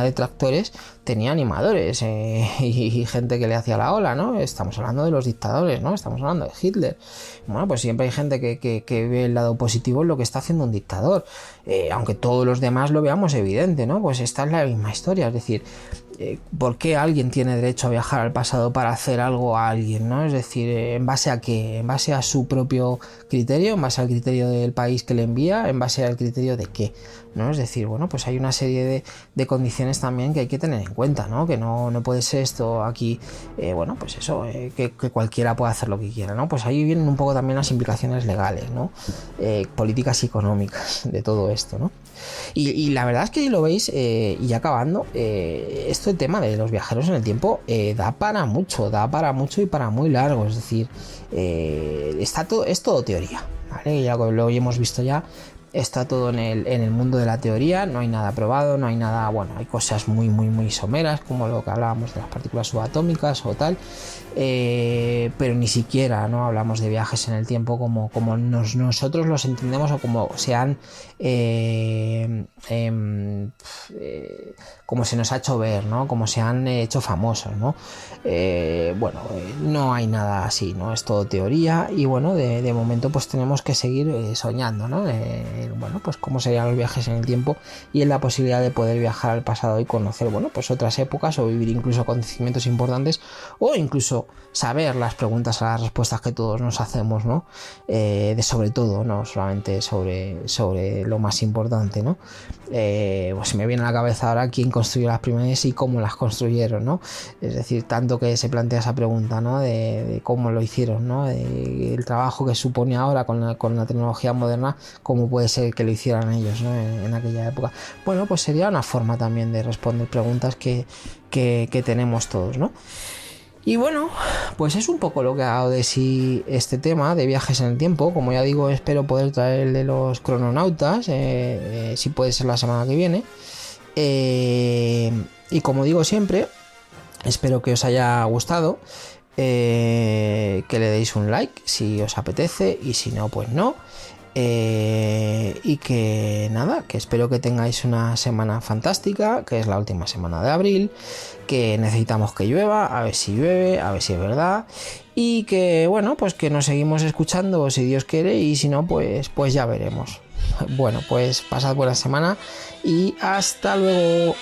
detractores, tenía animadores y gente que le hacía la ola, ¿no? Estamos hablando de los dictadores, ¿no? Estamos hablando de Hitler. Bueno, pues siempre hay gente que ve el lado positivo en lo que está haciendo un dictador. Aunque todos los demás lo veamos evidente, ¿no? Pues esta es la misma historia, es decir, ¿por qué alguien tiene derecho a viajar al pasado para hacer algo a alguien, ¿no? Es decir, ¿en base a qué? ¿En base a su propio criterio? ¿En base al criterio del país que le envía? ¿En base al criterio de qué? ¿No? Es decir, pues hay una serie de condiciones también que hay que tener en cuenta, ¿no? Que no puede ser esto aquí, que cualquiera pueda hacer lo que quiera, ¿no? Pues ahí vienen un poco también las implicaciones legales, ¿no? Políticas y económicas de todo esto, ¿no? Y la verdad es que lo veis, y acabando, este tema de los viajeros en el tiempo da para mucho y para muy largo, es decir, es todo teoría, ¿vale? Ya lo hemos visto ya. Está todo en el mundo de la teoría, no hay nada probado, no hay nada, hay cosas muy, muy, muy someras, como lo que hablábamos de las partículas subatómicas o tal, pero ni siquiera no hablamos de viajes en el tiempo como nosotros los entendemos o como se han como se nos ha hecho ver, ¿no? Como se han hecho famosos, ¿no? No hay nada así, ¿no? Es todo teoría y de momento pues tenemos que seguir soñando, ¿no? Pues cómo serían los viajes en el tiempo y en la posibilidad de poder viajar al pasado y conocer, pues otras épocas o vivir incluso acontecimientos importantes o incluso saber las preguntas a las respuestas que todos nos hacemos, ¿no? Sobre todo, no solamente sobre lo más importante, ¿no? Se me viene a la cabeza ahora quién construyó las pirámides y cómo las construyeron, ¿no? Es decir, tanto que se plantea esa pregunta, ¿no? De cómo lo hicieron, ¿no? El trabajo que supone ahora con la tecnología moderna, cómo puede ser ser que lo hicieran ellos, ¿no? en aquella época. Bueno, pues sería una forma también de responder preguntas que tenemos todos, ¿no? Y bueno, pues es un poco lo que ha dado de sí este tema de viajes en el tiempo. Como ya digo, espero poder traer el de los crononautas, si puede ser la semana que viene. Y como digo siempre, espero que os haya gustado, que le deis un like si os apetece, y si no, pues no. Y que nada, que espero que tengáis una semana fantástica, que es la última semana de abril, que necesitamos que llueva, a ver si llueve, a ver si es verdad, y que bueno, pues que nos seguimos escuchando si Dios quiere, y si no, pues ya veremos. Bueno, pues pasad buena semana y hasta luego.